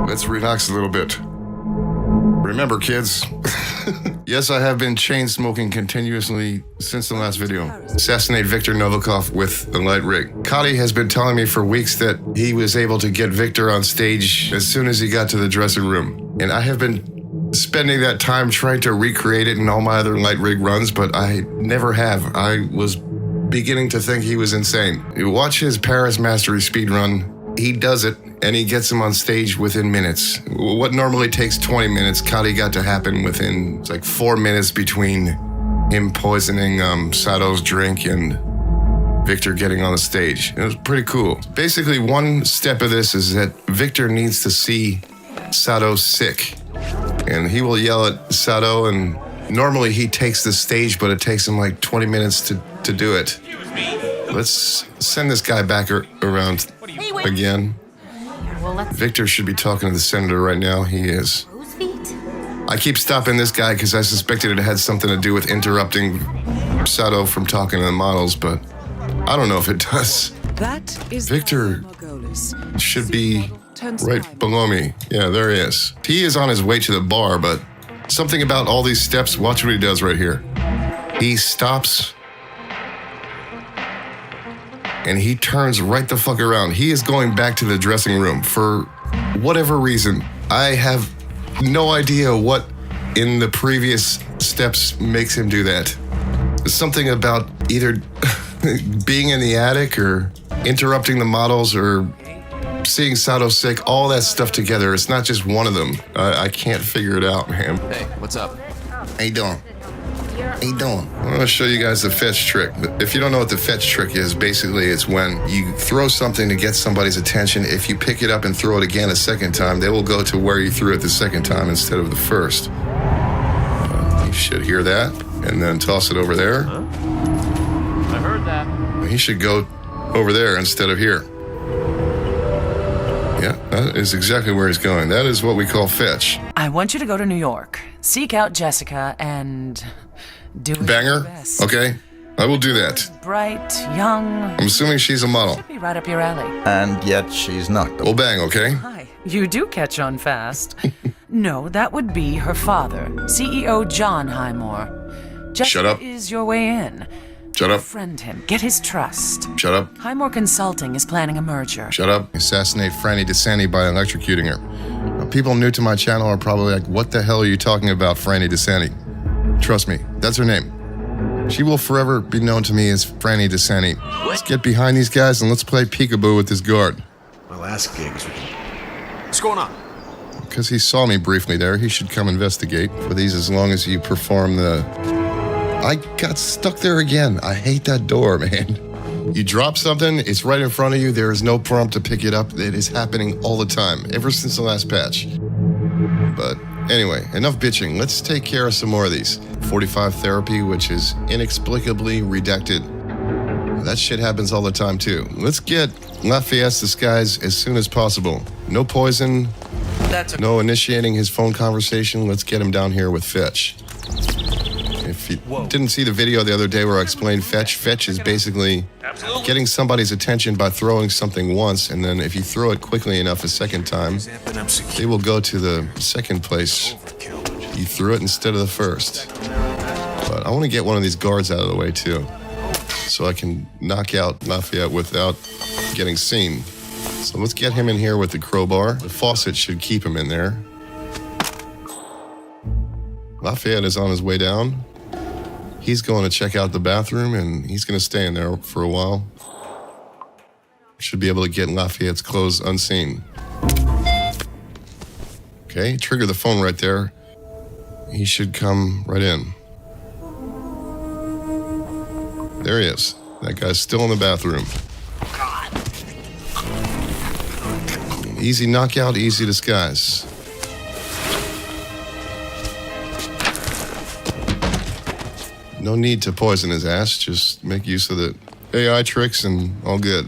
Let's relax a little bit. Remember, kids, yes, I have been chain smoking continuously since the last video. Assassinate Victor Novikov with the light rig. Kali has been telling me for weeks that he was able to get Victor on stage as soon as he got to the dressing room. And I have been spending that time trying to recreate it in all my other light rig runs, but I never have. I was beginning to think he was insane. You watch his Paris Mastery speedrun. He does it, and he gets him on stage within minutes. What normally takes 20 minutes, Kali got to happen within like 4 minutes between him poisoning Sato's drink and Victor getting on the stage. It was pretty cool. Basically, one step of this is that Victor needs to see Sato sick. And he will yell at Sato, and normally he takes the stage, but it takes him like 20 minutes to do it. Let's send this guy back around again. Victor should be talking to the senator right now. He is. I keep stopping this guy because I suspected it had something to do with interrupting Sato from talking to the models, but I don't know if it does. Victor should be right below me. Yeah, there he is. He is on his way to the bar, but something about all these steps, watch what he does right here. He stops and he turns right the fuck around. He is going back to the dressing room for whatever reason. I have no idea what in the previous steps makes him do that. Something about either being in the attic or interrupting the models or seeing Sato sick, all that stuff together. It's not just one of them. I can't figure it out, man. Hey, what's up? How you doing? How you doing? I'm gonna show you guys the fetch trick. If you don't know what the fetch trick is, basically it's when you throw something to get somebody's attention. If you pick it up and throw it again a second time, they will go to where you threw it the second time instead of the first. You should hear that, and then toss it over there. Huh? I heard that. He should go over there instead of here. Yeah, that is exactly where he's going. That is what we call fetch. I want you to go to New York, seek out Jessica, and do it Banger? your best. Okay, I will do that. Bright, young. I'm assuming she's a model. Should be right up your alley. And yet she's not. We'll bang, okay? Hi, you do catch on fast. No, that would be her father, CEO John Highmore. Jessica Shut up. is your way in. Shut up. Befriend him. Get his trust. Shut up. Highmore Consulting is planning a merger. Shut up. Assassinate Franny DeSanti by electrocuting her. Now, people new to my channel are probably like, what the hell are you talking about, Franny DeSanti? Trust me, that's her name. She will forever be known to me as Franny DeSanti. Let's get behind these guys and let's play peekaboo with this guard. My last gig was... What's going on? Because he saw me briefly there, he should come investigate for these as long as you perform the... I got stuck there again. I hate that door, man. You drop something, it's right in front of you, there is no prompt to pick it up. It is happening all the time, ever since the last patch. But anyway, enough bitching. Let's take care of some more of these. 45 therapy, which is inexplicably redacted. That shit happens all the time too. Let's get Lafayette's disguise as soon as possible. No poison, no initiating his phone conversation. Let's get him down here with fetch. If you didn't see the video the other day where I explained fetch, fetch is basically getting somebody's attention by throwing something once, and then if you throw it quickly enough a second time, they will go to the second place. You threw it instead of the first. But I want to get one of these guards out of the way too, so I can knock out Lafayette without getting seen. So let's get him in here with the crowbar. The faucet should keep him in there. Lafayette is on his way down. He's going to check out the bathroom, and he's going to stay in there for a while. Should be able to get Lafayette's clothes unseen. Okay, trigger the phone right there. He should come right in. There he is. That guy's still in the bathroom. Easy knockout, easy disguise. No need to poison his ass, just make use of the AI tricks and all good.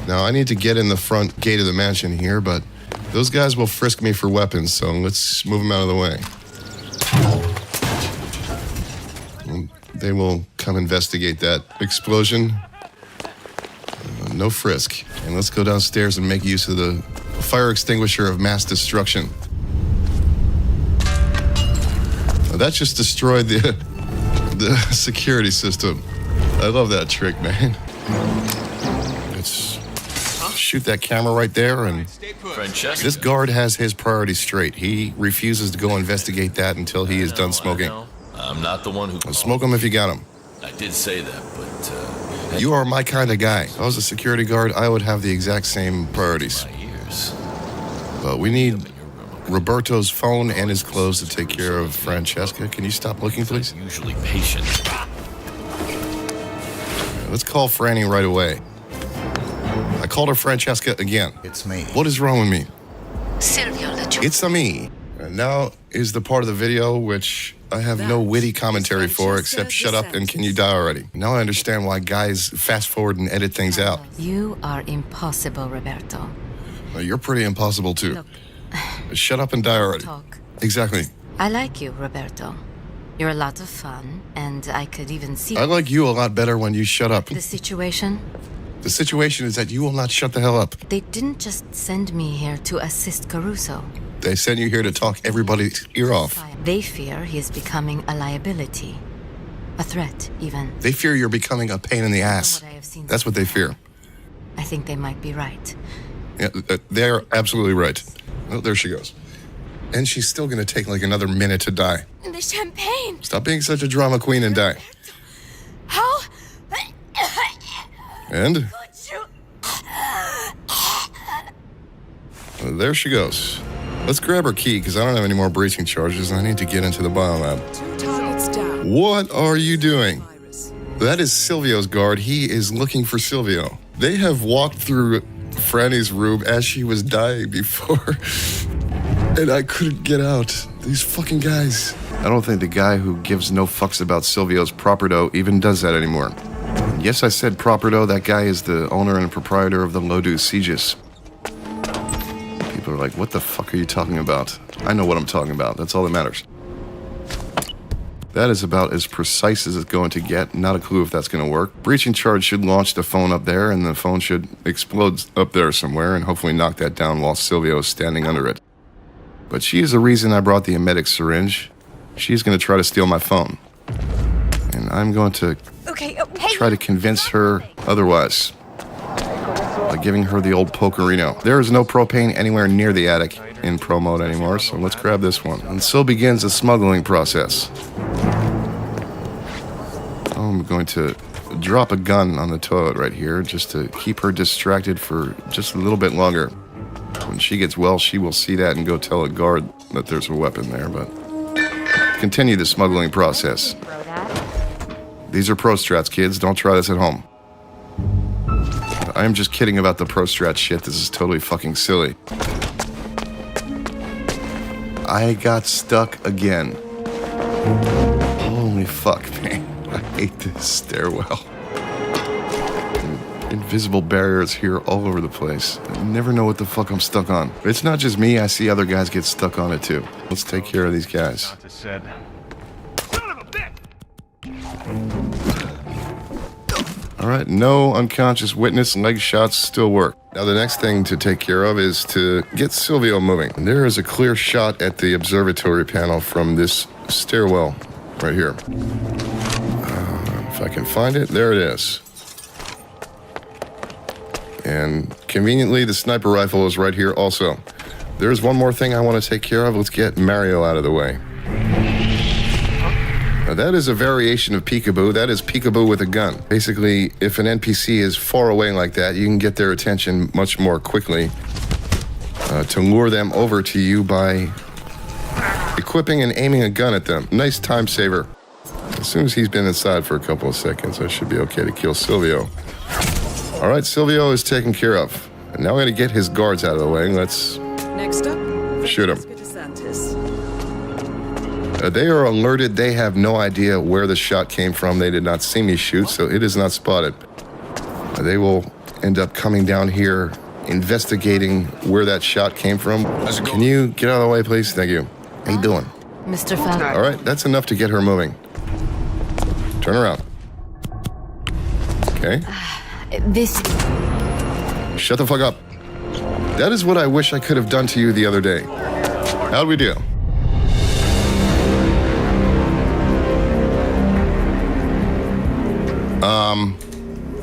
Now, I need to get in the front gate of the mansion here, but those guys will frisk me for weapons, so let's move them out of the way. And they will come investigate that explosion. No frisk. And let's go downstairs and make use of the fire extinguisher of mass destruction. That just destroyed the security system. I love that trick, man. Let's shoot that camera right there, and Francesca. this guard has his priorities straight. He refuses to go investigate that until he is done smoking. I'm not the one who called. Smoke him if you got him. I did say that, but You are my kind of guy. If I was a security guard, I would have the exact same priorities. my ears. But we need Roberto's phone and his clothes to take care of Francesca. Can you stop looking, please? Usually patient. Let's call Franny right away. I called her Francesca again. It's me. What is wrong with me? Silvio, the truth. It's a me. And now is the part of the video which I have no witty commentary for except shut up and can you die already. Now I understand why guys fast forward and edit things out. You are impossible, Roberto. Well, you're pretty impossible too. Look, Shut up and die already. talk. Exactly. I like you, Roberto. You're a lot of fun, and I could even see I like you a lot better when you shut up. the situation. The situation is that you will not shut the hell up. They didn't just send me here to assist Caruso. They sent you here to talk everybody's ear off. They fear he is becoming a liability. A threat, even. They fear you're becoming a pain in the ass. From what I have seen That's so what they far, fear. I think they might be right. Yeah, they're absolutely right. Oh, there she goes. And she's still going to take like another minute to die. And the champagne! Stop being such a drama queen and die. How And could you? there she goes. Let's grab her key because I don't have any more breaching charges and I need to get into the biolab. 2 targets down. What are you doing? Virus. That is Silvio's guard. He is looking for Silvio. They have walked through Franny's room as she was dying before, and I couldn't get out. These fucking guys. I don't think the guy who gives no fucks about Silvio's properto even does that anymore. Yes, I said properto. That guy is the owner and proprietor of the Lodu Sieges. People are like, what the fuck are you talking about? I know what I'm talking about. That's all that matters. That is about as precise as it's going to get. Not a clue if that's going to work. Breaching charge should launch the phone up there, and the phone should explode up there somewhere, and hopefully knock that down while Silvio is standing under it. But she is the reason I brought the emetic syringe. She's going to try to steal my phone. And I'm going to try to convince her otherwise by giving her the old pokerino. There is no propane anywhere near the attic in pro mode anymore, so let's grab this one. And so begins the smuggling process. I'm going to drop a gun on the toilet right here just to keep her distracted for just a little bit longer. When she gets well, she will see that and go tell a guard that there's a weapon there, but continue the smuggling process. These are pro strats, kids. Don't try this at home. I'm just kidding about the pro strat shit. This is totally fucking silly. I got stuck again. Holy fuck, man. I hate this stairwell. Invisible barriers here all over the place. I never know what the fuck I'm stuck on. It's not just me. I see other guys get stuck on it too. Let's take care of these guys. All right, no unconscious witness. Leg shots still work. Now the next thing to take care of is to get Silvio moving. And there is a clear shot at the observatory panel from this stairwell right here. If I can find it, there it is. And conveniently, the sniper rifle is right here also. There's one more thing I want to take care of. Let's get Mario out of the way. Now that is a variation of peekaboo. That is peekaboo with a gun. Basically, if an NPC is far away like that, you can get their attention much more quickly to lure them over to you by equipping and aiming a gun at them. Nice time saver. As soon as he's been inside for a couple of seconds, I should be okay to kill Silvio. All right, Silvio is taken care of. And now we're going to get his guards out of the way. Let's Next up, shoot him. Francesca. They are alerted. They have no idea where the shot came from. They did not see me shoot, so it is not spotted. They will end up coming down here, investigating where that shot came from. Can you get out of the way, please? Thank you. How you doing? Mr. Falcon. All right, that's enough to get her moving. Turn around. Okay. This. Shut the fuck up. That is what I wish I could have done to you the other day. How'd we do?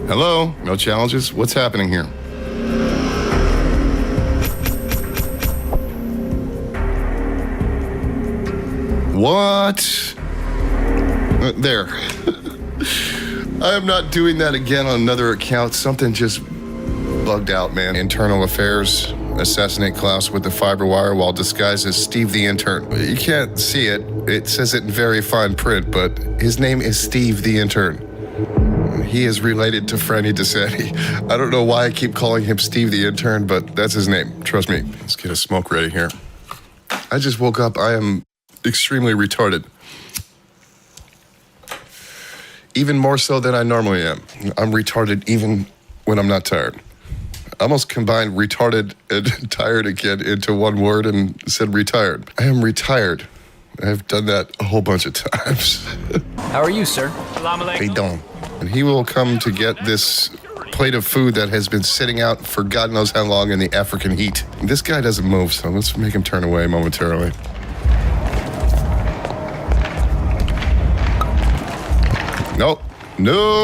Hello? No challenges? What's happening here? What? There. I am not doing that again on another account. Something just bugged out, man. Internal affairs. Assassinate Klaus with the fiber wire while disguised as Steve the intern. You can't see it. It says it in very fine print, but his name is Steve the intern. He is related to Franny DeSanti. I don't know why I keep calling him Steve the intern, but that's his name. Trust me. Let's get a smoke ready here. I just woke up. I am extremely retarded. Even more so than I normally am. I'm retarded even when I'm not tired. I almost combined retarded and tired again into one word and said retired. I am retired. I've done that a whole bunch of times. How are you, sir? Hey, Don. And he will come to get this plate of food that has been sitting out for God knows how long in the African heat. This guy doesn't move, so let's make him turn away momentarily. Nope. No!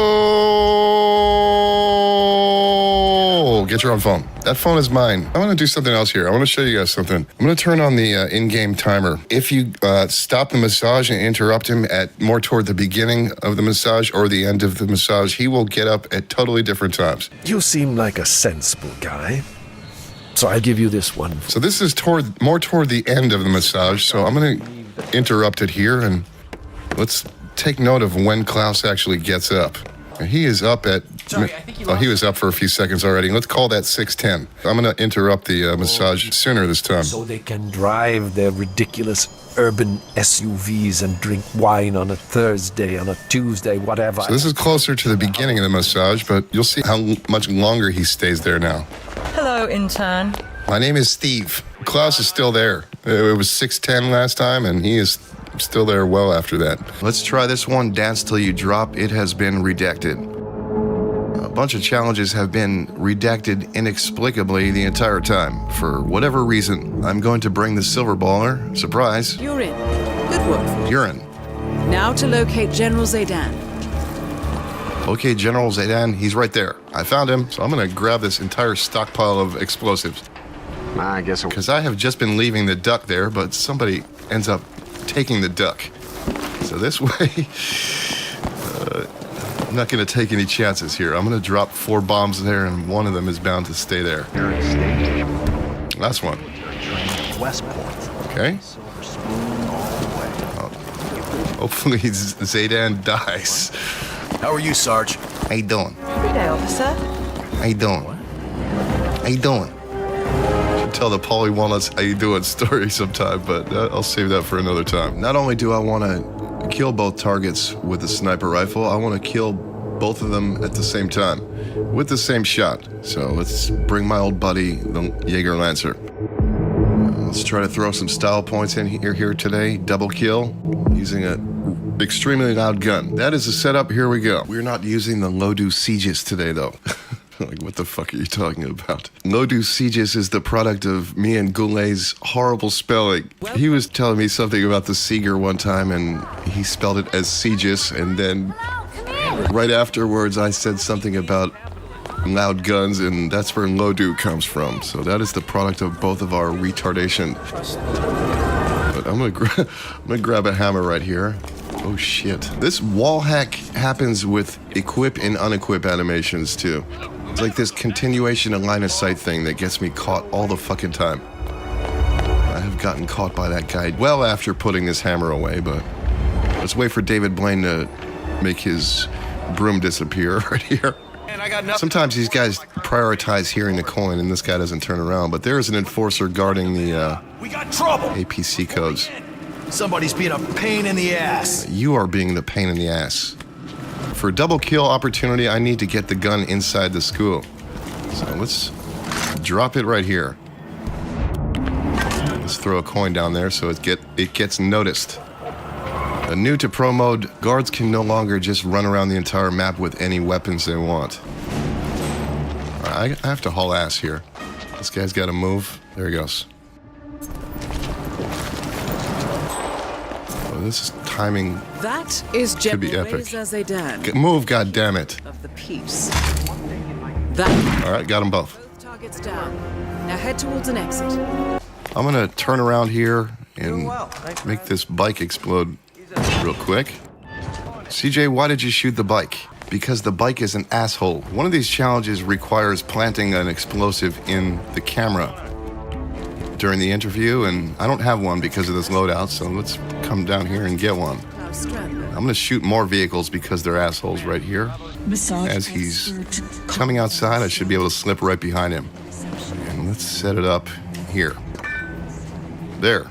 Get your own phone. That phone is mine. I want to do something else here. I want to show you guys something. I'm going to turn on the in-game timer. If you stop the massage and interrupt him at more toward the beginning of the massage or the end of the massage, he will get up at totally different times. You seem like a sensible guy. So I give you this one. So this is more toward the end of the massage, so I'm going to interrupt it here and let's take note of when Klaus actually gets up. He is up at... Sorry, I think he was up for a few seconds already. Let's call that 6:10. I'm going to interrupt the massage sooner this time. So they can drive their ridiculous urban SUVs and drink wine on a Thursday, on a Tuesday, whatever. So this is closer to the beginning of the massage, but you'll see how much longer he stays there now. Hello, intern. My name is Steve. Klaus is still there. It was 6:10 last time, and he is still there well after that. Let's try this one. Dance till you drop. It has been redacted. A bunch of challenges have been redacted inexplicably the entire time. For whatever reason, I'm going to bring the silver baller. Surprise. You're in. Good work. You're in. Now to locate General Zaydan. Okay, General Zaydan, he's right there. I found him, so I'm going to grab this entire stockpile of explosives. I guess Because I have just been leaving the duck there, but somebody ends up taking the duck. So this way, I'm not going to take any chances here. I'm going to drop 4 bombs there, and one of them is bound to stay there. Last one. Okay. Hopefully Zaydan dies. How are you, Sarge? How you doing? Good day, officer. How you doing? How you doing? Should tell the Polly Walnuts how you doing story sometime, but I'll save that for another time. Not only do I want to kill both targets with the sniper rifle, I want to kill both of them at the same time with the same shot. So let's bring my old buddy, the Jaeger Lancer. Let's try to throw some style points in here today. Double kill using a extremely loud gun. That is the setup. Here we go. We're not using the Lodu Sieges today, though. Like, what the fuck are you talking about? Lodu Sieges is the product of me and Goulet's horrible spelling. He was telling me something about the Seeger one time, and he spelled it as Sieges, and then right afterwards I said something about loud guns, and that's where Lodu comes from. So that is the product of both of our retardation. But I'm gonna grab a hammer right here. Oh shit. This wall hack happens with equip and unequip animations too. It's like this continuation of line of sight thing that gets me caught all the fucking time. I have gotten caught by that guy well after putting this hammer away, but let's wait for David Blaine to make his broom disappear right here. Sometimes these guys prioritize hearing the coin and this guy doesn't turn around, but there is an enforcer guarding the We got trouble. APC codes. Somebody's being a pain in the ass. You are being the pain in the ass. For a double kill opportunity, I need to get the gun inside the school. So let's drop it right here. Let's throw a coin down there so it gets noticed. New to pro mode, guards can no longer just run around the entire map with any weapons they want. I have to haul ass here. This guy's got to move. There he goes. Oh, this is timing. That is Could be General epic. Reza Zaydan Move, goddammit. of the peace. That All right, got them both. both targets down. Now head towards an exit. I'm going to turn around here and make this bike explode real quick. CJ, why did you shoot the bike? Because the bike is an asshole. One of these challenges requires planting an explosive in the camera during the interview, and I don't have one because of this loadout, so let's come down here and get one. I'm gonna shoot more vehicles because they're assholes right here. As he's coming outside, I should be able to slip right behind him. And let's set it up here. There.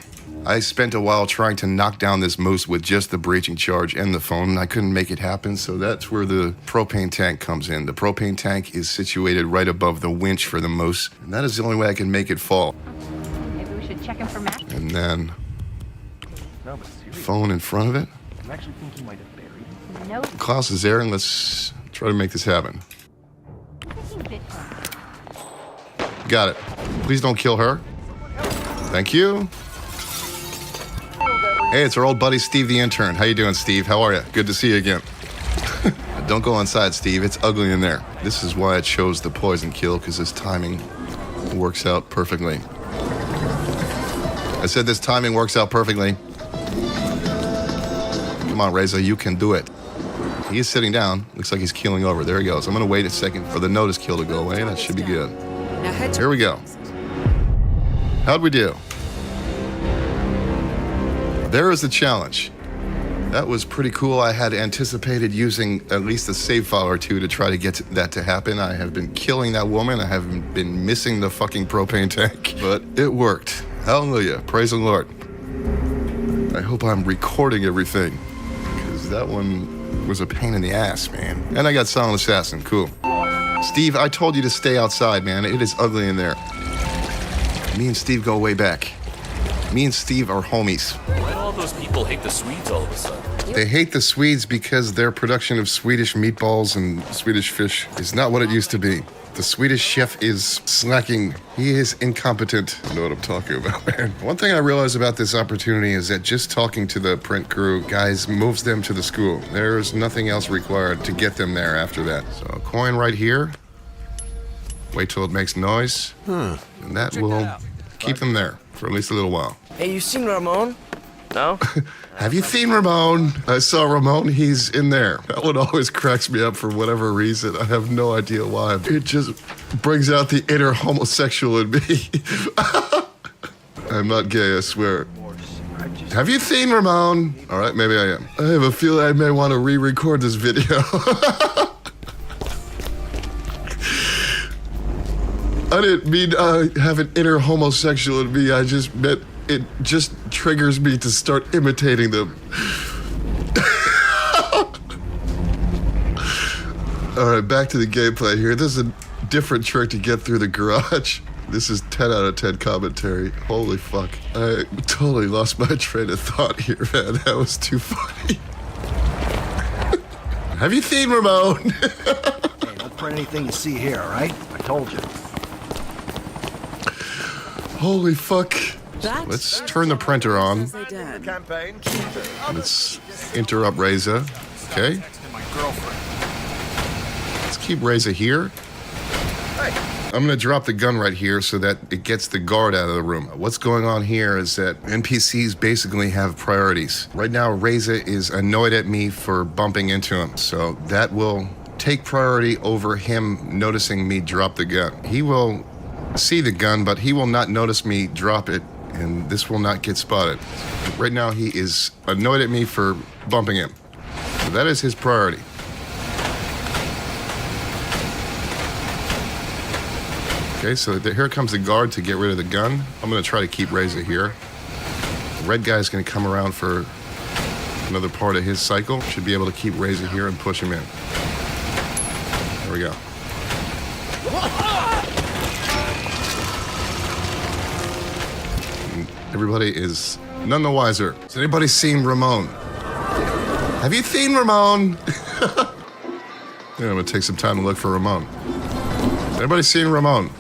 I spent a while trying to knock down this moose with just the breaching charge and the phone, and I couldn't make it happen, so that's where the propane tank comes in. The propane tank is situated right above the winch for the moose, and that is the only way I can make it fall. Maybe we should check him for match. And then phone in front of it. No. Klaus is there, and let's try to make this happen. Got it. Please don't kill her. Thank you. Hey, it's our old buddy Steve the intern. How you doing, Steve? How are you? Good to see you again. Don't go inside, Steve. It's ugly in there. This is why I chose the poison kill, because this timing works out perfectly. I said this timing works out perfectly. Come on, Reza, you can do it. He is sitting down. Looks like he's keeling over. There he goes. I'm going to wait a second for the notice kill to go away. That should be good. Now head Here we go. How'd we do? There is the challenge. That was pretty cool. I had anticipated using at least a save file or two to try to get that to happen. I have been killing that woman. I have been missing the fucking propane tank, but it worked. Hallelujah. Praise the Lord. I hope I'm recording everything, because that one was a pain in the ass, man. And I got Silent Assassin. Cool. Steve, I told you to stay outside, man. It is ugly in there. Me and Steve go way back. Me and Steve are homies. Why do all those people hate the Swedes all of a sudden? They hate the Swedes because their production of Swedish meatballs and Swedish fish is not what it used to be. The Swedish chef is slacking. He is incompetent. I know what I'm talking about, man. One thing I realized about this opportunity is that just talking to the print crew, guys, moves them to the school. There's nothing else required to get them there after that. So a coin right here. Wait till it makes noise. And that will keep them there for at least a little while. Hey, you seen Ramon? No? Have you seen Ramon? I saw Ramon. He's in there. That one always cracks me up for whatever reason. I have no idea why. It just brings out the inner homosexual in me. I'm not gay, I swear. Have you seen Ramon? All right, maybe I am. I have a feeling I may want to re-record this video. I didn't mean I have an inner homosexual in me. I just meant it just triggers me to start imitating them. All right, back to the gameplay here. This is a different trick to get through the garage. This is 10 out of 10 commentary. Holy fuck. I totally lost my train of thought here, man. That was too funny. Have you seen Ramon? Hey, don't print anything you see here, all right? I told you. Holy fuck. That Let's turn the printer on. Zaydan. Campaign. Let's interrupt Reza. Okay. Let's keep Reza here. I'm gonna drop the gun right here so that it gets the guard out of the room. What's going on here is that NPCs basically have priorities. Right now, Reza is annoyed at me for bumping into him, so that will take priority over him noticing me drop the gun. He will see the gun, but he will not notice me drop it, and this will not get spotted. Right now, he is annoyed at me for bumping him. So that is his priority. Okay, so here comes the guard to get rid of the gun. I'm gonna try to keep Reza here. The red guy's gonna come around for another part of his cycle. Should be able to keep Reza here and push him in. There we go. And everybody is none the wiser. Has anybody seen Ramon? Have you seen Ramon? Yeah, I'm gonna take some time to look for Ramon. Has anybody seen Ramon?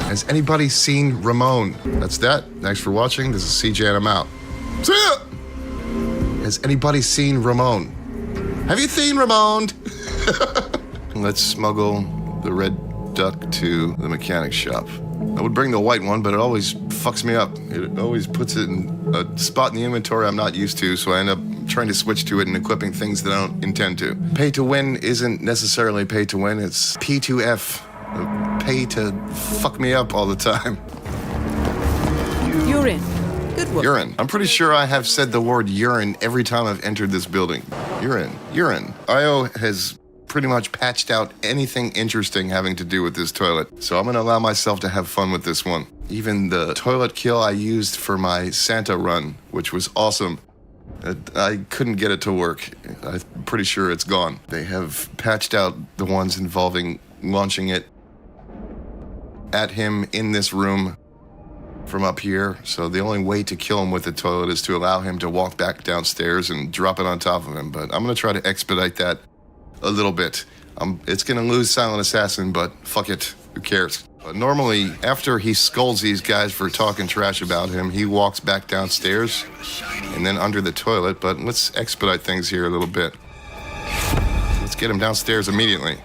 Has anybody seen Ramon? That's that. Thanks for watching. This is CJ and I'm out. See ya! Has anybody seen Ramon? Have you seen Ramon? Let's smuggle the red duck to the mechanic shop. I would bring the white one, but it always fucks me up. It always puts it in a spot in the inventory I'm not used to, so I end up trying to switch to it and equipping things that I don't intend to. Pay to win isn't necessarily pay to win, it's P2F. Pay to fuck me up all the time. You're in. Good work. Urine. I'm pretty sure I have said the word urine every time I've entered this building. Urine. Urine. IO has pretty much patched out anything interesting having to do with this toilet. So I'm gonna allow myself to have fun with this one. Even the toilet kill I used for my Santa run, which was awesome, I couldn't get it to work. I'm pretty sure it's gone. They have patched out the ones involving launching it at him in this room from up here. So the only way to kill him with the toilet is to allow him to walk back downstairs and drop it on top of him. But I'm gonna try to expedite that a little bit. It's gonna lose Silent Assassin, but fuck it, who cares? Normally, after he scolds these guys for talking trash about him, he walks back downstairs and then under the toilet, but let's expedite things here a little bit. Let's get him downstairs immediately.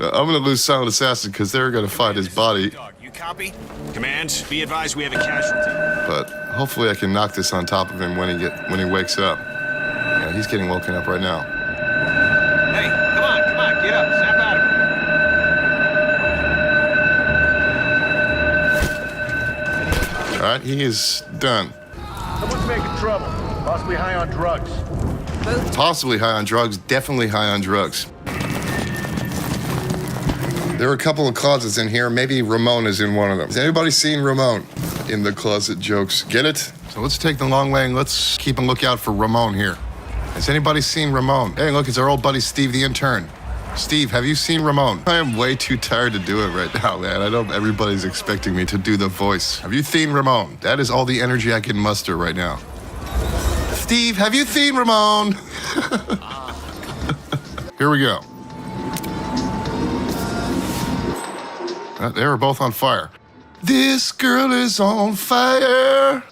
I'm gonna lose Silent Assassin because they're gonna find his body. You copy? Command, be advised we have a casualty. But hopefully I can knock this on top of him when he wakes up. Yeah, he's getting woken up right now. Hey, come on, get up, snap out of it. All right, he is done. Someone's making trouble. Possibly high on drugs. Possibly high on drugs, definitely high on drugs. There are a couple of closets in here. Maybe Ramon is in one of them. Has anybody seen Ramon in the closet jokes? Get it? So let's take the long way and let's keep a lookout for Ramon here. Has anybody seen Ramon? Hey, look, it's our old buddy Steve the intern. Steve, have you seen Ramon? I am way too tired to do it right now, man. I know everybody's expecting me to do the voice. Have you seen Ramon? That is all the energy I can muster right now. Steve, have you seen Ramon? Here we go. They were both on fire. This girl is on fire.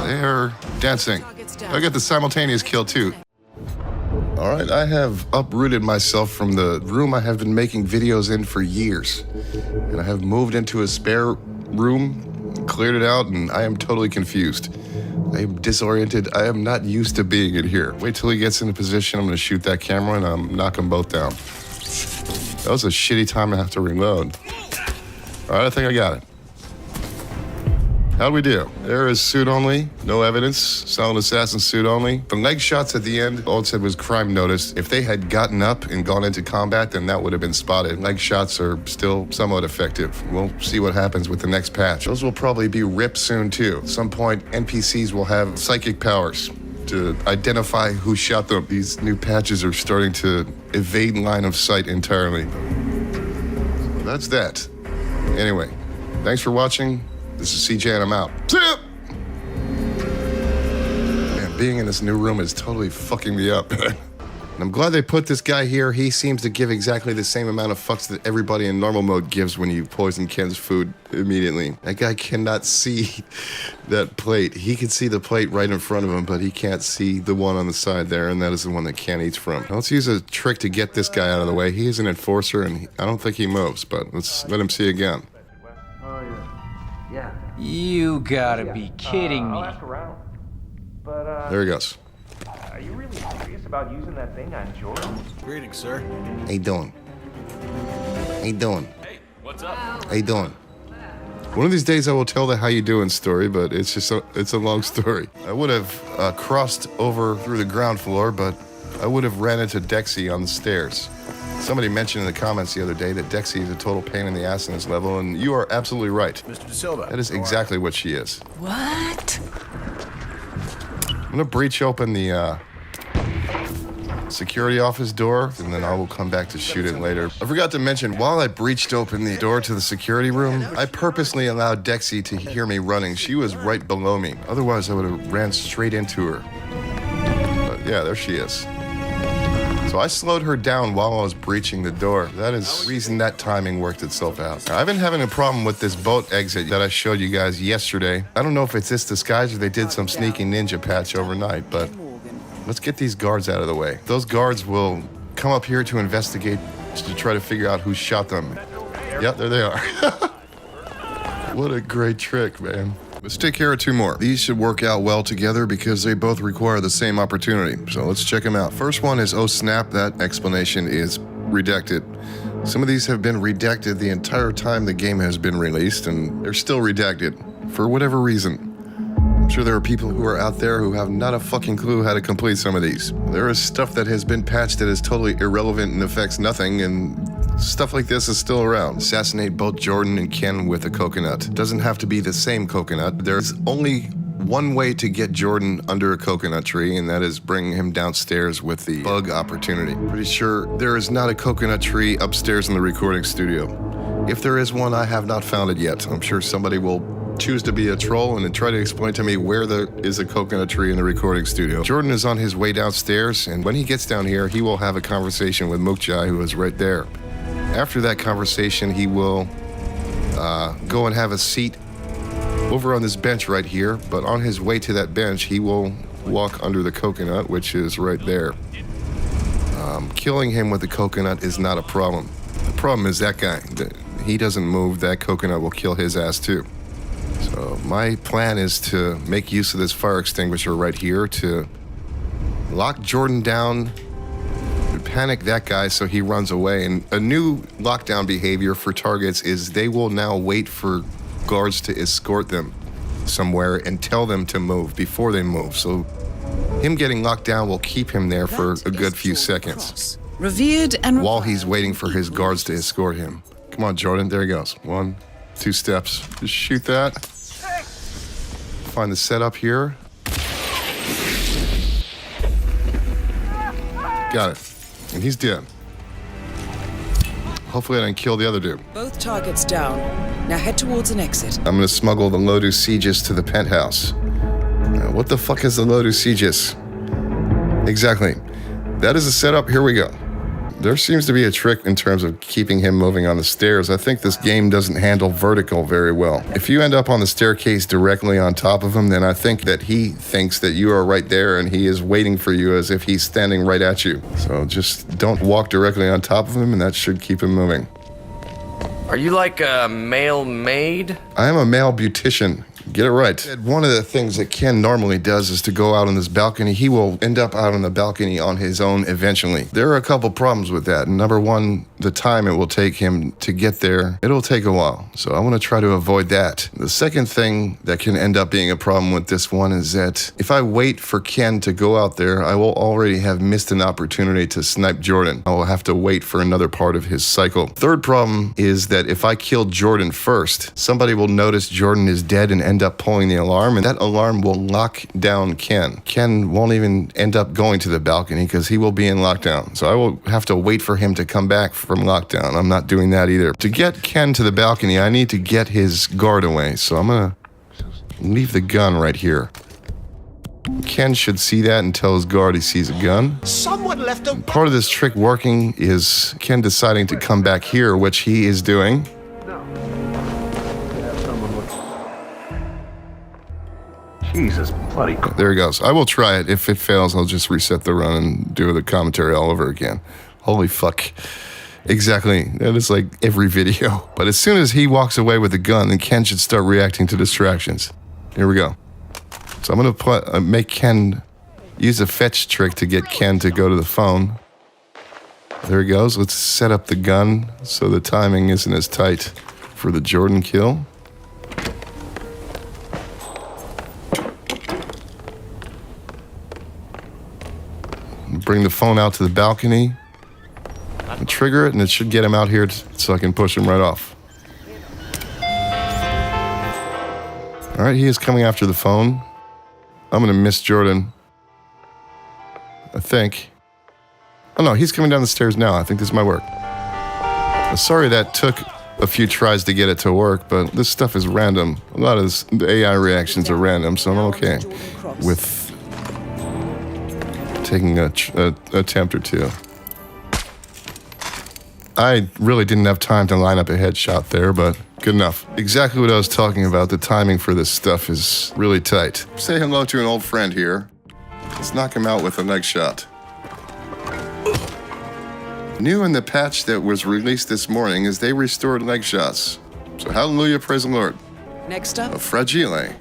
They're dancing. I got the simultaneous kill too. All right, I have uprooted myself from the room I have been making videos in for years. And I have moved into a spare room, cleared it out, and I am totally confused. I am disoriented. I am not used to being in here. Wait till he gets into position. I'm gonna shoot that camera and knock them both down. That was a shitty time to have to reload. All right, I think I got it. How'd we do? There is suit only, no evidence, Silent Assassin suit only. The leg shots at the end, all it said was crime notice. If they had gotten up and gone into combat, then that would have been spotted. Leg shots are still somewhat effective. We'll see what happens with the next patch. Those will probably be ripped soon too. At some point, NPCs will have psychic powers to identify who shot them. These new patches are starting to evade line of sight entirely. That's that. Anyway, thanks for watching. This is CJ and I'm out. See ya! Man, being in this new room is totally fucking me up. And I'm glad they put this guy here. He seems to give exactly the same amount of fucks that everybody in normal mode gives when you poison Ken's food immediately. That guy cannot see that plate. He can see the plate right in front of him, but he can't see the one on the side there, and that is the one that Ken eats from. Now let's use a trick to get this guy out of the way. He is an enforcer, and I don't think he moves, but let's let him see again. You gotta be kidding me. There he goes. Are you really serious about using that thing on Jordan? Greetings, sir. How you doing? How you doing? Hey, what's up? How you doing? One of these days I will tell the how you doing story, but it's a long story. I would have crossed over through the ground floor, but I would have ran into Dexy on the stairs. Somebody mentioned in the comments the other day that Dexy is a total pain in the ass in this level, and you are absolutely right. Mr. De Silva. That is exactly what she is. What? I'm gonna breach open the security office door, and then I will come back to shoot it later. I forgot to mention, while I breached open the door to the security room, I purposely allowed Dexy to hear me running. She was right below me. Otherwise, I would have ran straight into her. But yeah, there she is. So I slowed her down while I was breaching the door. That is the reason that timing worked itself out. I've been having a problem with this boat exit that I showed you guys yesterday. I don't know if it's this disguise or they did some sneaky ninja patch overnight, but let's get these guards out of the way. Those guards will come up here to investigate, to try to figure out who shot them. Yep, there they are. What a great trick, man. Let's take care of two more. These should work out well together because they both require the same opportunity. So let's check them out. First one is, oh snap, that explanation is redacted. Some of these have been redacted the entire time the game has been released, and they're still redacted for whatever reason. I'm sure there are people who are out there who have not a fucking clue how to complete some of these. There is stuff that has been patched that is totally irrelevant and affects nothing, and stuff like this is still around. Assassinate both Jordan and Ken with a coconut. Doesn't have to be the same coconut. There's only one way to get Jordan under a coconut tree, and that is bringing him downstairs with the bug opportunity. Pretty sure there is not a coconut tree upstairs in the recording studio. If there is one, I have not found it yet. I'm sure somebody will choose to be a troll and try to explain to me where there is a coconut tree in the recording studio. Jordan is on his way downstairs, and when he gets down here, he will have a conversation with Mukjai, who is right there. After that conversation, he will go and have a seat over on this bench right here, but on his way to that bench, he will walk under the coconut, which is right there. Killing him with the coconut is not a problem. The problem is that guy. He doesn't move, that coconut will kill his ass too. So my plan is to make use of this fire extinguisher right here to lock Jordan down, panic that guy so he runs away. And a new lockdown behavior for targets is they will now wait for guards to escort them somewhere and tell them to move before they move. So him getting locked down will keep him there for a good few seconds. Revered and while he's waiting for his guards to escort him. Come on, Jordan, there he goes. 1, 2 steps. Just shoot that. Find the setup here. Got it. And he's dead. Hopefully I didn't kill the other dude. both targets down. Now head towards an exit. I'm gonna smuggle the Lotus Aegis to the penthouse. What the fuck is the Lotus Aegis? Exactly. That is a setup. Here we go. There seems to be a trick in terms of keeping him moving on the stairs. I think this game doesn't handle vertical very well. If you end up on the staircase directly on top of him, then I think that he thinks that you are right there and he is waiting for you as if he's standing right at you. So just don't walk directly on top of him and that should keep him moving. Are you like a male maid? I am a male beautician. Get it right. One of the things that Ken normally does is to go out on this balcony. He will end up out on the balcony on his own eventually. There are a couple problems with that. Number one, the time it will take him to get there. It'll take a while. So I want to try to avoid that. The second thing that can end up being a problem with this one is that if I wait for Ken to go out there, I will already have missed an opportunity to snipe Jordan. I will have to wait for another part of his cycle. Third problem is that if I kill Jordan first, somebody will notice Jordan is dead and end up pulling the alarm, and that alarm will lock down Ken. Ken won't even end up going to the balcony because he will be in lockdown. So I will have to wait for him to come back from lockdown. I'm not doing that either. To get Ken to the balcony, I need to get his guard away. So I'm gonna leave the gun right here. Ken should see that and tell his guard he sees a gun. Someone left a... Part of this trick working is Ken deciding to come back here, which he is doing. Jesus bloody Christ. There he goes. I will try it. If it fails, I'll just reset the run and do the commentary all over again. Holy fuck. Exactly. That is like every video. But as soon as he walks away with the gun, then Ken should start reacting to distractions. Here we go. So I'm going to make Ken use a fetch trick to get Ken to go to the phone. There he goes. Let's set up the gun so the timing isn't as tight for the Jordan kill. Bring the phone out to the balcony, and trigger it, and it should get him out here so I can push him right off. All right, he is coming after the phone. I'm gonna miss Jordan, I think. Oh no, he's coming down the stairs now. I think this might work. Sorry that took a few tries to get it to work, but this stuff is random. A lot of the AI reactions are random, so I'm okay with taking an attempt or two. I really didn't have time to line up a headshot there, but good enough. Exactly what I was talking about. The timing for this stuff is really tight. Say hello to an old friend here. Let's knock him out with a leg shot. New in the patch that was released this morning is they restored leg shots. So hallelujah, praise the Lord. Next up. A fragile.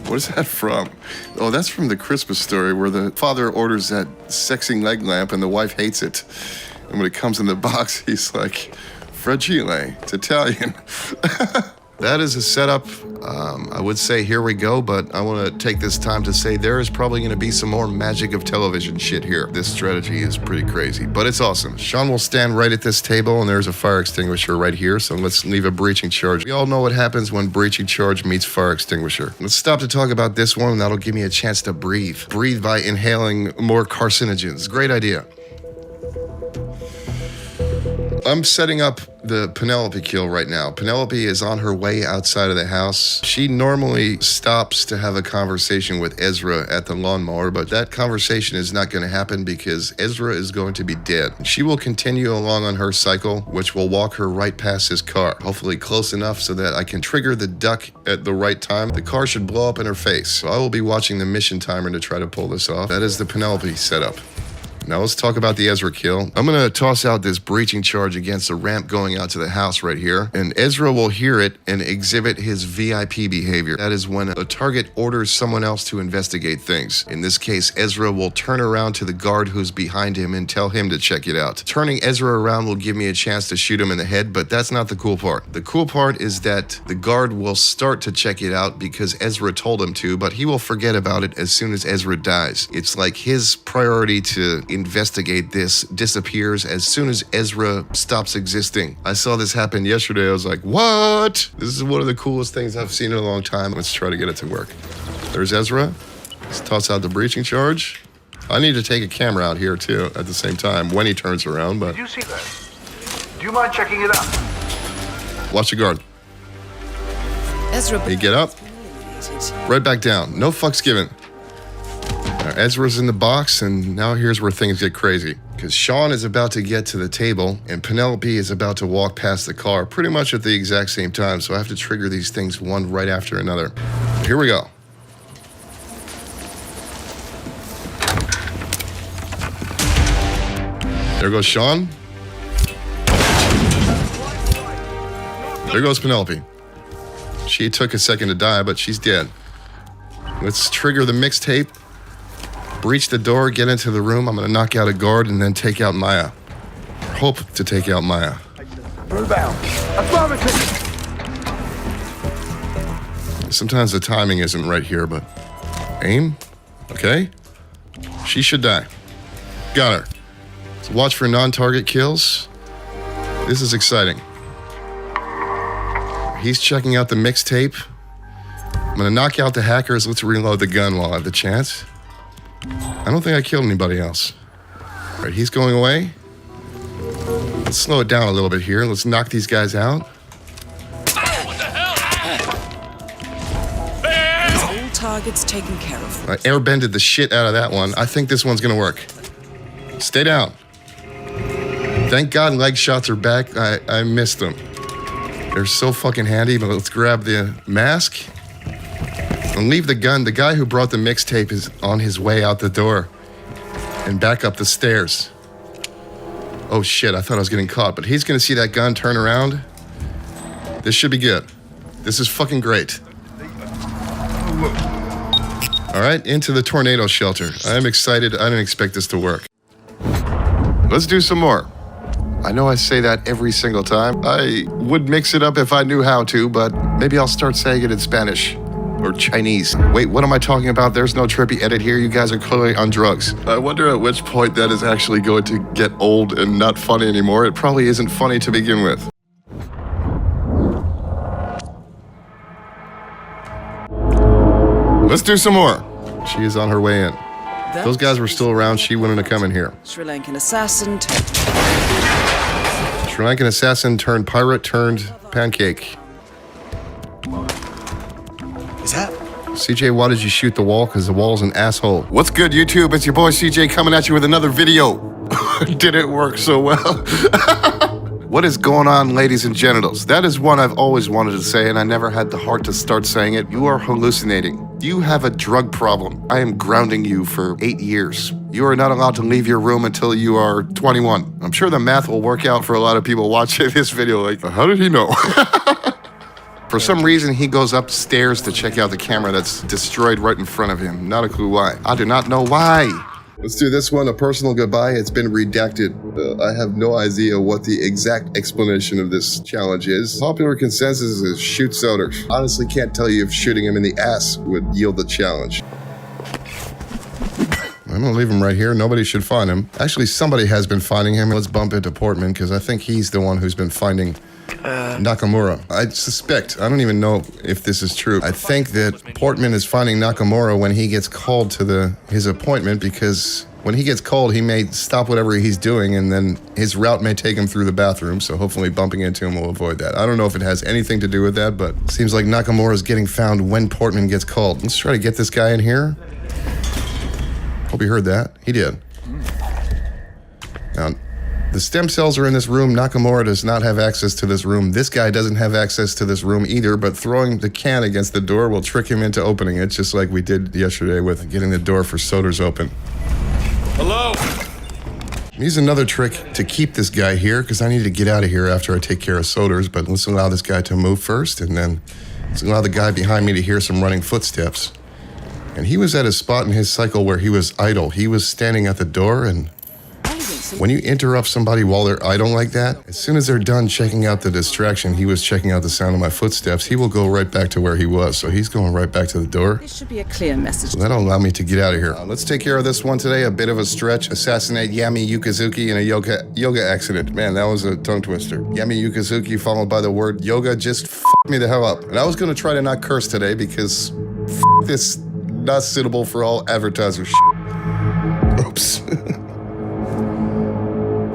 What is that from? Oh, that's from the Christmas story where the father orders that sexy leg lamp and the wife hates it. And when it comes in the box, he's like, fragile, it's Italian. That is a setup. I would say here we go, but I want to take this time to say there is probably going to be some more magic of television shit here. This strategy is pretty crazy, but it's awesome. Sean will stand right at this table, and there's a fire extinguisher right here, so let's leave a breaching charge. We all know what happens when breaching charge meets fire extinguisher. Let's stop to talk about this one, and that'll give me a chance to breathe. Breathe by inhaling more carcinogens. Great idea. I'm setting up the Penelope kill right now. Penelope is on her way outside of the house. She normally stops to have a conversation with Ezra at the lawnmower, but that conversation is not going to happen because Ezra is going to be dead. She will continue along on her cycle, which will walk her right past his car, hopefully close enough so that I can trigger the duck at the right time. The car should blow up in her face. So I will be watching the mission timer to try to pull this off. That is the Penelope setup. Now let's talk about the Ezra kill. I'm gonna toss out this breaching charge against the ramp going out to the house right here, and Ezra will hear it and exhibit his VIP behavior. That is when a target orders someone else to investigate things. In this case, Ezra will turn around to the guard who's behind him and tell him to check it out. Turning Ezra around will give me a chance to shoot him in the head, but that's not the cool part. The cool part is that the guard will start to check it out because Ezra told him to, but he will forget about it as soon as Ezra dies. It's like his priority to investigate this disappears as soon as Ezra stops existing. I saw this happen yesterday. I was like, what? This is one of the coolest things I've seen in a long time. Let's try to get it to work. There's Ezra. Let's toss out the breaching charge. I need to take a camera out here too at the same time when he turns around, but... Did you see that? Do you mind checking it out? Watch the guard. Ezra. He get up. Right back down. No fucks given. Ezra's in the box, and now here's where things get crazy. Because Sean is about to get to the table, and Penelope is about to walk past the car pretty much at the exact same time, so I have to trigger these things one right after another. Here we go. There goes Sean. There goes Penelope. She took a second to die, but she's dead. Let's trigger the mixtape. Breach the door, get into the room. I'm gonna knock out a guard and then take out Maya. Hope to take out Maya. Sometimes the timing isn't right here, but aim, okay? She should die. Got her. So watch for non-target kills. This is exciting. He's checking out the mixtape. I'm gonna knock out the hackers. Let's reload the gun while I have the chance. I don't think I killed anybody else. All right, he's going away. Let's slow it down a little bit here. Let's knock these guys out. What the hell? All targets taken care of. I airbended the shit out of that one. I think this one's gonna work. Stay down. Thank God leg shots are back. I missed them. They're so fucking handy, but let's grab the mask. And leave the gun. The guy who brought the mixtape is on his way out the door and back up the stairs. Oh shit, I thought I was getting caught, but he's gonna see that gun turn around. This should be good. This is fucking great. All right, into the tornado shelter. I am excited. I didn't expect this to work. Let's do some more. I know I say that every single time. I would mix it up if I knew how to, but maybe I'll start saying it in Spanish. Or Chinese. Wait, what am I talking about? There's no trippy edit here. You guys are clearly on drugs. I wonder at which point that is actually going to get old and not funny anymore. It probably isn't funny to begin with. Let's do some more. She is on her way in. If those guys were still around, she wouldn't have come in here. Sri Lankan assassin Sri Lankan assassin turned pirate turned pancake. Is that? CJ, why did you shoot the wall? Because the wall's an asshole. What's good, YouTube? It's your boy CJ coming at you with another video. Didn't work so well. What is going on, ladies and genitals? That is one I've always wanted to say, and I never had the heart to start saying it. You are hallucinating. You have a drug problem. I am grounding you for 8 years. You are not allowed to leave your room until you are 21. I'm sure the math will work out for a lot of people watching this video. Like, how did he know? For some reason, he goes upstairs to check out the camera that's destroyed right in front of him. Not a clue why. I do not know why. Let's do this one, a personal goodbye. It's been redacted. I have no idea what the exact explanation of this challenge is. Popular consensus is shoot Soders. Honestly, can't tell you if shooting him in the ass would yield the challenge. I'm gonna leave him right here. Nobody should find him. Actually, somebody has been finding him. Let's bump into Portman, because I think he's the one who's been finding Nakamura. I suspect, I don't even know if this is true. I think that Portman is finding Nakamura when he gets called to his appointment, because when he gets called, he may stop whatever he's doing, and then his route may take him through the bathroom, so hopefully bumping into him will avoid that. I don't know if it has anything to do with that, but it seems like Nakamura is getting found when Portman gets called. Let's try to get this guy in here. Hope you heard that. He did. Now, the stem cells are in this room. Nakamura does not have access to this room. This guy doesn't have access to this room either, but throwing the can against the door will trick him into opening it, just like we did yesterday with getting the door for Soders open. Hello? Use another trick to keep this guy here, because I need to get out of here after I take care of Soders, but let's allow this guy to move first, and then let's allow the guy behind me to hear some running footsteps. And he was at a spot in his cycle where he was idle. He was standing at the door, and when you interrupt somebody while they're idle like that, as soon as they're done checking out the distraction, he was checking out the sound of my footsteps, he will go right back to where he was. So he's going right back to the door. This should be a clear message. So that'll allow me to get out of here. Let's take care of this one today. A bit of a stretch. Assassinate Yami Yukazuki in a yoga accident. Man, that was a tongue twister. Yami Yukazuki followed by the word yoga just f***ed me the hell up. And I was going to try to not curse today because f*** this, not suitable for all advertiser shit. Oops.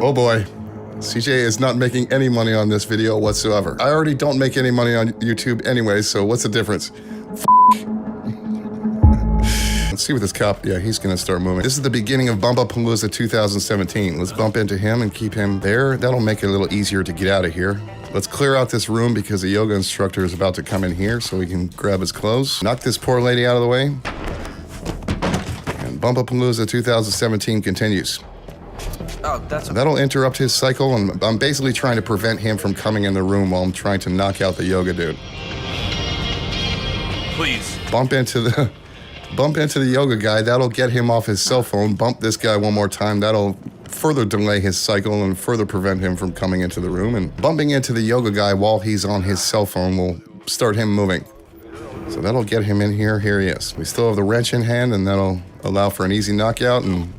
Oh boy, CJ is not making any money on this video whatsoever. I already don't make any money on YouTube anyway, so what's the difference? Let's see what this cop, yeah, he's gonna start moving. This is the beginning of Bumpapalooza 2017. Let's bump into him and keep him there. That'll make it a little easier to get out of here. Let's clear out this room because the yoga instructor is about to come in here so we can grab his clothes. Knock this poor lady out of the way. And Bumpapalooza 2017 continues. Oh, That'll interrupt his cycle, and I'm basically trying to prevent him from coming in the room while I'm trying to knock out the yoga dude. Please. Bump into the yoga guy. That'll get him off his cell phone. Bump this guy one more time. That'll further delay his cycle and further prevent him from coming into the room. And bumping into the yoga guy while he's on his cell phone will start him moving. So that'll get him in here. Here he is. We still have the wrench in hand, and that'll allow for an easy knockout, and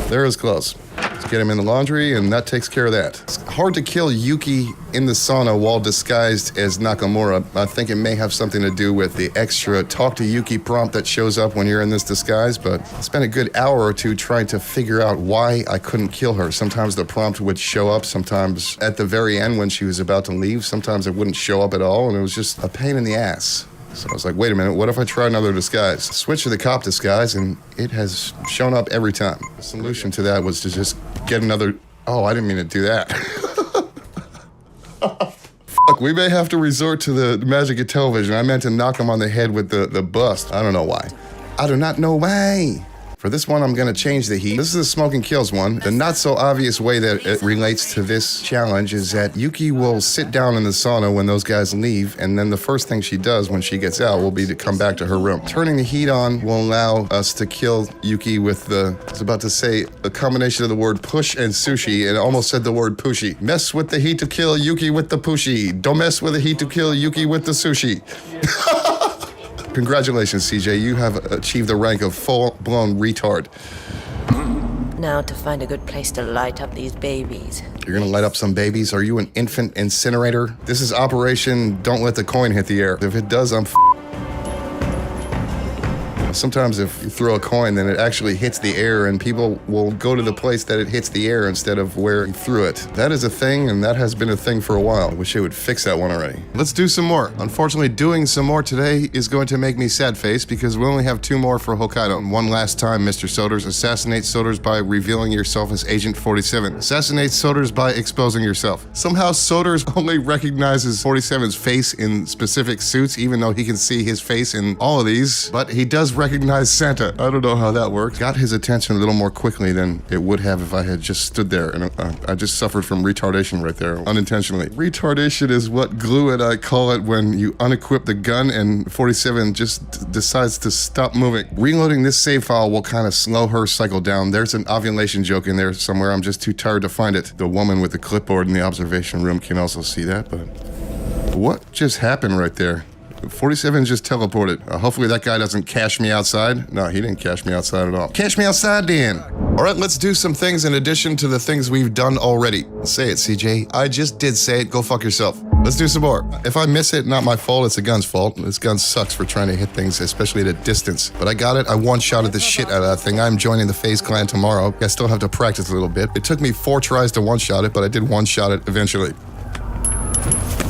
there is close. Let's get him in the laundry, and that takes care of that. It's hard to kill Yuki in the sauna while disguised as Nakamura. I think it may have something to do with the extra talk to Yuki prompt that shows up when you're in this disguise, but I spent a good hour or two trying to figure out why I couldn't kill her. Sometimes the prompt would show up, sometimes at the very end when she was about to leave, sometimes it wouldn't show up at all, and it was just a pain in the ass. So I was like, wait a minute, what if I try another disguise? Switch to the cop disguise, and it has shown up every time. The solution to that was to just get another... Oh, I didn't mean to do that. Fuck, we may have to resort to the magic of television. I meant to knock him on the head with the bust. I don't know why. I do not know why. For this one, I'm gonna change the heat. This is a smoke and kills one. The not so obvious way that it relates to this challenge is that Yuki will sit down in the sauna when those guys leave, and then the first thing she does when she gets out will be to come back to her room. Turning the heat on will allow us to kill Yuki with the, I was about to say a combination of the word push and sushi, and almost said the word pushy. Mess with the heat to kill Yuki with the pushy. Don't mess with the heat to kill Yuki with the sushi. Congratulations, CJ. You have achieved the rank of full-blown retard. Now to find a good place to light up these babies. You're gonna light up some babies? Are you an infant incinerator? This is Operation Don't Let the Coin Hit the Air. If it does, I'm Sometimes if you throw a coin, then it actually hits the air and people will go to the place that it hits the air instead of where you threw it. That is a thing, and that has been a thing for a while. I wish they would fix that one already. Let's do some more. Unfortunately, doing some more today is going to make me sad face because we only have 2 more for Hokkaido. One last time, Mr. Soders. Assassinate Soders by revealing yourself as Agent 47. Assassinate Soders by exposing yourself. Somehow Soders only recognizes 47's face in specific suits, even though he can see his face in all of these, but he does recognize Santa. I don't know how that worked. Got his attention a little more quickly than it would have if I had just stood there, and I just suffered from retardation right there, unintentionally. Retardation is what Glue and I call it when you unequip the gun and 47 just decides to stop moving. Reloading this save file will kind of slow her cycle down. There's an ovulation joke in there somewhere. I'm just too tired to find it. The woman with the clipboard in the observation room can also see that, but what just happened right there? 47 just teleported. Hopefully that guy doesn't cash me outside. No, he didn't cash me outside at all. Cash me outside, Dan. All right, let's do some things in addition to the things we've done already. Say it, CJ. I just did say it. Go fuck yourself. Let's do some more. If I miss it, not my fault. It's the gun's fault. This gun sucks for trying to hit things, especially at a distance. But I got it. I one-shotted the shit out of that thing. I'm joining the FaZe clan tomorrow. I still have to practice a little bit. It took me 4 tries to one-shot it, but I did one-shot it eventually.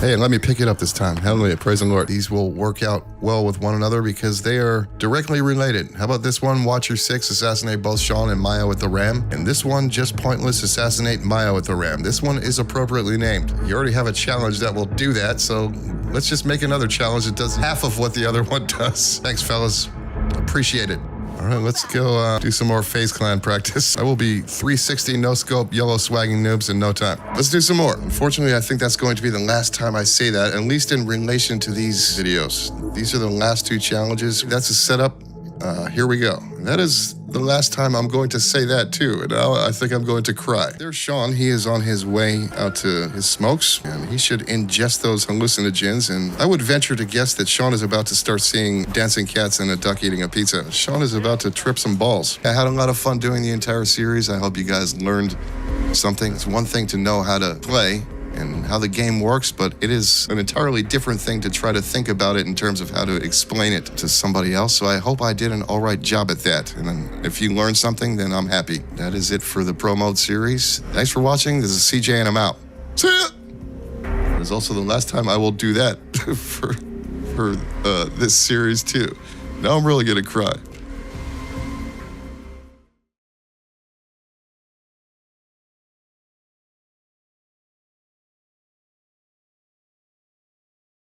Hey, and let me pick it up this time. Hallelujah, praise the Lord. These will work out well with one another because they are directly related. How about this one? Watcher 6, assassinate both Sean and Maya with the ram. And this one, just pointless, assassinate Maya with the ram. This one is appropriately named. You already have a challenge that will do that, so let's just make another challenge that does half of what the other one does. Thanks, fellas. Appreciate it. All right, let's go do some more FaZe clan practice. I will be 360 no-scope yellow swagging noobs in no time. Let's do some more. Unfortunately, I think that's going to be the last time I say that, at least in relation to these videos. These are the last 2 challenges. That's a setup. Here we go. That is the last time I'm going to say that too, and now I think I'm going to cry. There's Sean. He is on his way out to his smokes, and he should ingest those hallucinogens, and I would venture to guess that Sean is about to start seeing dancing cats and a duck eating a pizza. Sean is about to trip some balls. I had a lot of fun doing the entire series. I hope you guys learned something. It's one thing to know how to play and how the game works, but it is an entirely different thing to try to think about it in terms of how to explain it to somebody else. So I hope I did an all right job at that. And then if you learned something, then I'm happy. That is it for the Pro Mode series. Thanks for watching. This is CJ and I'm out. See ya! It's also the last time I will do that for this series too. Now I'm really gonna cry.